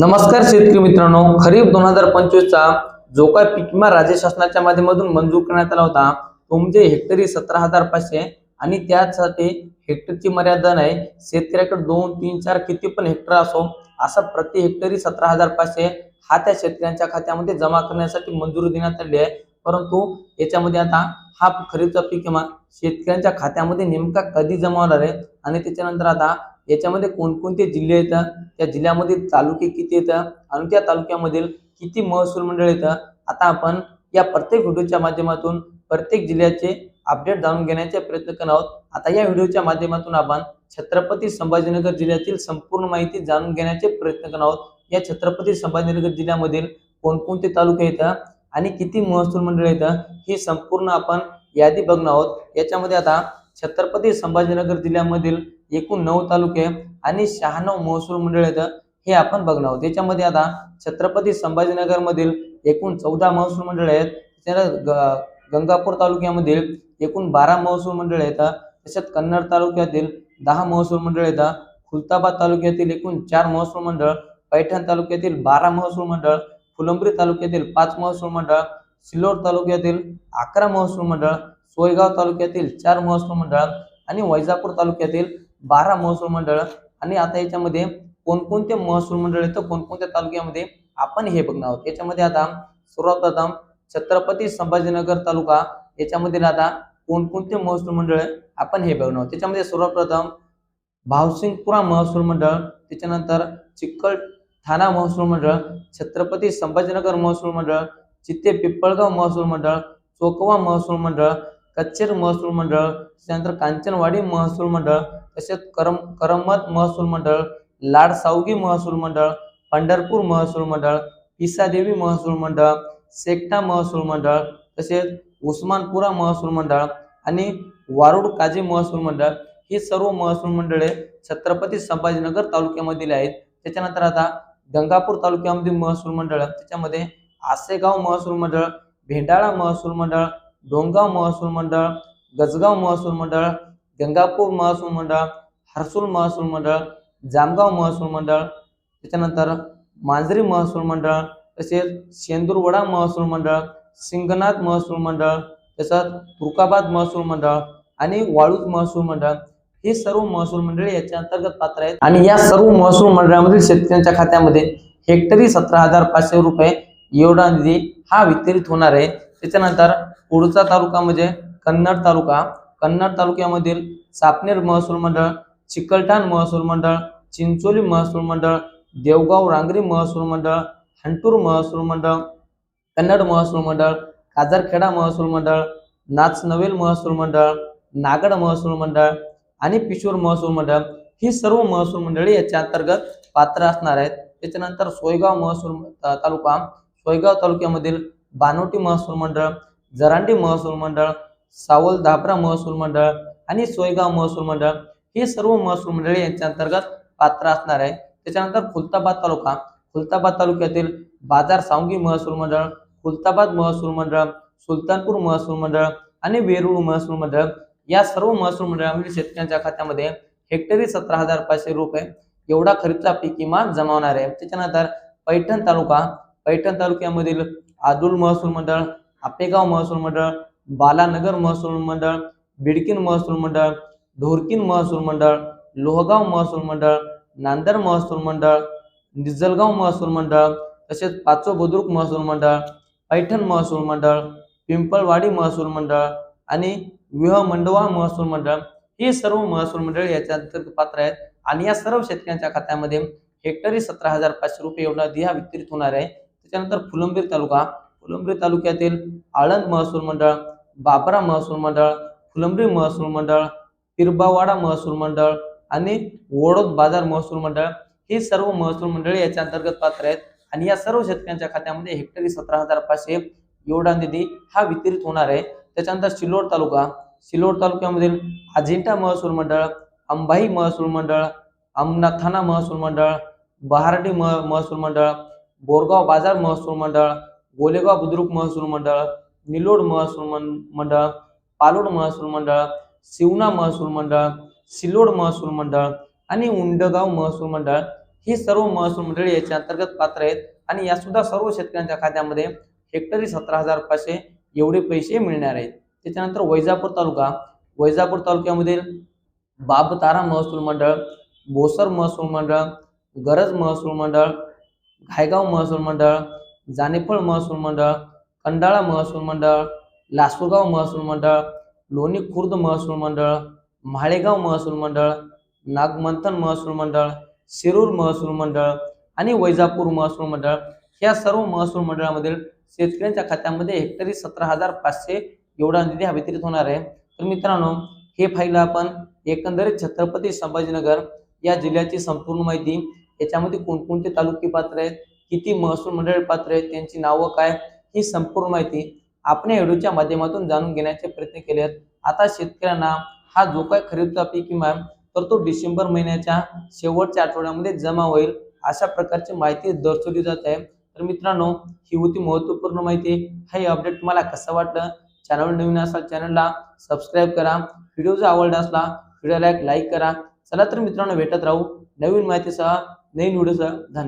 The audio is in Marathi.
नमस्कार शेतकरी मित्रांनो, खरीप 2025 चा जो काय पीक विमा राज्य शासनाच्या माध्यमातून मंजूर करण्यात आला होता तो म्हणजे हेक्टरी 17,500 आणि त्यासाठी हेक्टरची मर्यादा नाही. शेतकऱ्याकडे 2, 3, 4 किती पण हेक्टर असो असा प्रति हेक्टरी 17,500 हा त्या शेतकऱ्यांच्या खात्यामध्ये जमा करण्यासाठी मंजुरी देण्यात आली आहे. परंतु याच्यामध्ये आता हा खरीपचा पीक विमा शेतकऱ्यांच्या खात्यामध्ये नेमका कधी जमा होणार आहे आणि त्याच्यानंतर आता याच्यामध्ये कोणकोणते जिल्हे येतात, त्या जिल्ह्यामध्ये तालुके किती येतात आणि त्या तालुक्यामधील किती महसूल मंडळ येतात. आता आपण या प्रत्येक व्हिडिओच्या माध्यमातून प्रत्येक जिल्ह्याचे अपडेट जाणून घेण्याचा प्रयत्न करणार आहोत. आता या व्हिडिओच्या माध्यमातून आपण छत्रपती संभाजीनगर जिल्ह्यातील संपूर्ण माहिती जाणून घेण्याचे प्रयत्न करणार आहोत. या छत्रपती संभाजीनगर जिल्ह्यामधील कोणकोणते तालुके येतात आणि किती महसूल मंडळ येतात ही संपूर्ण आपण यादी बघणार आहोत. याच्यामध्ये आता छत्रपती संभाजीनगर जिल्ह्यामधील एकूण 9 तालुके आणि 96 महसूल मंडळ येतात हे आपण बघणार आहोत. याच्यामध्ये आता छत्रपती संभाजीनगर मधील एकूण 14 महसूल मंडळ आहेत. गंगापूर तालुक्यामधील एकूण 12 महसूल मंडळ येतात. तसेच कन्नड तालुक्यातील 10 महसूल मंडळ येतात. खुलताबाद तालुक्यातील एकूण 4 महसूल मंडळ, पैठण तालुक्यातील 12 महसूल मंडळ, फुलंब्री तालुक्यातील 5 महसूल मंडळ, सिल्लोड तालुक्यातील 11 महसूल मंडळ, सोयगाव तालुक्यातील 4 महसूल मंडळ आणि वैजापूर तालुक्यातील 12 महसूल मंडळ. आणि आता याच्यामध्ये कोणकोणते महसूल मंडळ येतं कोणकोणत्या तालुक्यामध्ये आपण हे बघणार आहोत. याच्यामध्ये आता सर्वप्रथम छत्रपती संभाजीनगर तालुका याच्यामध्ये आता कोणकोणते महसूल मंडळ आपण हे बघणार आहोत. त्याच्यामध्ये सर्वप्रथम भावसिंगपुरा महसूल मंडळ, त्याच्यानंतर चिकलठाणा महसूल मंडळ, छत्रपती संभाजीनगर महसूल मंडळ, चित्ते पिंपळगाव महसूल मंडळ, चोकवा महसूल मंडळ, कच्चेर महसूल मंडळ, त्यानंतर कांचनवाडी महसूल मंडळ, तसेच करमत महसूल मंडळ, लाडसावगी महसूल मंडळ, पंढरपूर महसूल मंडळ, पिसादेवी महसूल मंडळ, सेकटा महसूल मंडळ, तसेच उस्मानपुरा महसूल मंडळ आणि वारुड काजी महसूल मंडळ ही सर्व महसूल मंडळे छत्रपती संभाजीनगर तालुक्यामधील आहेत. त्याच्यानंतर आता गंगापूर तालुक्यामधील महसूल मंडळ, त्याच्यामध्ये आसेगाव महसूल मंडळ, भेंडाळा महसूल मंडळ, डोंगगाव महसूल मंडळ, गजगाव महसूल मंडळ, गंगापूर महसूल मंडळ, हरसूल महसूल मंडळ, जामगाव महसूल मंडळ, त्याच्यानंतर मांजरी महसूल मंडळ, तसेच शेंदूरवडा महसूल मंडळ, सिंगनाथ महसूल मंडळ, तसंच तुर्काबाद महसूल मंडळ आणि वाळूज महसूल मंडळ ही सर्व महसूल मंडळे याच्या अंतर्गत पात्र आहेत. आणि या सर्व महसूल मंडळामधील शेतकऱ्यांच्या खात्यामध्ये हेक्टरी 17,500 रुपये एवढा निधी हा वितरित होणार आहे. त्याच्यानंतर पुढचा तालुका म्हणजे कन्नड तालुका. कन्नड तालुक्यामधील सापनेर महसूल मंडळ, चिकलठाण महसूल मंडळ, चिंचोली महसूल मंडळ, देवगाव रांगरी महसूल मंडळ, हंटूर महसूल मंडळ, कन्नड महसूल मंडळ, काजरखेडा महसूल मंडळ, नाचनवेल महसूल मंडळ, नागड महसूल मंडळ आणि पिशोर महसूल मंडळ ही सर्व महसूल मंडळे याच्या अंतर्गत पात्र असणार आहेत. त्याच्यानंतर सोयगाव महसूल तालुका, सोयगाव तालुक्यामधील बानोटी महसूल मंडळ, जरांडी महसूल मंडळ, सावल धाबरा महसूल मंडळ आणि सोयगाव महसूल मंडळ ही सर्व महसूल मंडळे यांच्या अंतर्गत पात्र असणार आहे. त्याच्यानंतर खुलताबाद तालुका, खुलताबाद तालुक्यातील बाजार सावंगी महसूल मंडळ, खुलताबाद महसूल मंडळ, सुलतानपूर महसूल मंडळ आणि वेरूळ महसूल मंडळ या सर्व महसूल मंडळामधील शेतकऱ्यांच्या खात्यामध्ये हेक्टरी 17,500 रुपये एवढा खरीपचा पीक विमा जमा होणार आहे. त्याच्यानंतर पैठण तालुका, पैठण तालुक्यामधील आदुल महसूल मंडळ, आपेगाव महसूल मंडळ, बालानगर महसूल मंडळ, बिडकीन महसूल मंडळ, ढोरकीन महसूल मंडळ, लोहगाव महसूल मंडळ, नांदर महसूल मंडळ, निजलगाव महसूल मंडळ, तसेच पाचो बुद्रुक महसूल मंडळ, पैठण महसूल मंडळ, पिंपळवाडी महसूल मंडळ आणि विहमंडवा महसूल मंडळ ही सर्व महसूल मंडळे याच्या अंतर्गत पात्र आहेत. आणि या सर्व शेतकऱ्यांच्या खात्यामध्ये हेक्टरी 17,500 रुपये एवढा दिहा वितरित होणार आहे. त्याच्यानंतर फुलंब्री तालुका, फुलंब्री तालुक्यातील आळंद महसूल मंडळ, बाबरा महसूल मंडळ, फुलंब्री महसूल मंडळ, पिरबावाडा महसूल मंडळ आणि वडोद बाजार महसूल मंडळ ही सर्व महसूल मंडळे याच्या अंतर्गत पात्र आहेत. आणि या सर्व शेतकऱ्यांच्या खात्यामध्ये हेक्टरी 17,500 एवढा निधी हा वितरित होणार आहे. त्याच्यानंतर सिल्लोड तालुका, सिल्लोड तालुक्यामधील अजिंठा महसूल मंडळ, अंबाई महसूल मंडळ, अमनाथाना महसूल मंडळ, बहार्डी महसूल मंडळ, बोरगाव बाजार महसूल मंडळ, गोलेगाव बुद्रुक महसूल मंडळ, निलोड महसूल मंडळ, पालोड महसूल मंडळ, शिवना महसूल मंडळ, सिल्लोड महसूल मंडळ आणि उंडगाव महसूल मंडळ ही सर्व महसूल मंडळे याच्या अंतर्गत पात्र आहेत आणि या सुद्धा सर्व शेतकऱ्यांच्या खात्यामध्ये हेक्टरी 17,500 एवढे पैसे मिळणार आहेत। त्याच्यानंतर वैजापूर तालुक्यामधील बाबतारा महसूल मंडळ, बोसर महसूल मंडळ, गरज महसूल मंडळ, घायगाव महसूल मंडळ, जानेफळ महसूल मंडळ, कंडाळा महसूल मंडळ, लासूरगाव महसूल मंडळ, लोणी खुर्द महसूल मंडळ, म्हाळेगाव महसूल मंडळ, नागमंथन महसूल मंडळ, शिरूर महसूल मंडळ आणि वैजापूर महसूल मंडळ या सर्व महसूल मंडळामधील शेतकऱ्यांच्या खात्यामध्ये हेक्टरी 17,500 एवढा निधी हा वितरित होणार आहे। तर मित्रांनो, हे फाईल आपण एकंदरीत छत्रपती संभाजीनगर या जिल्ह्याची संपूर्ण माहिती, याच्यामध्ये कोणकोणते तालुके पात्र आहेत, किती महसूल मंडळ पात्र आहेत, त्यांची नावं काय, ही संपूर्ण माहिती आपण या व्हिडिओच्या माध्यमातून जाणून घेण्याचे प्रयत्न केले आहेत। आता शेतकऱ्यांना हा जो काय खरीपचा पीक विमा तर तो डिसेंबर महिन्याच्या शेवटच्या आठवड्यामध्ये जमा होईल अशा प्रकारची माहिती दर्शवली जात आहे। तर मित्रांनो, ही होती महत्त्वपूर्ण माहिती। हे अपडेट तुम्हाला कसं वाटलं? चॅनल नवीन असाल चॅनलला सबस्क्राईब करा, व्हिडिओ जर आवडला असला व्हिडिओला एक लाईक करा। चला तर मित्रांनो, भेटत राहू नवीन माहितीसह, नवीन व्हिडिओसह। धन्यवाद।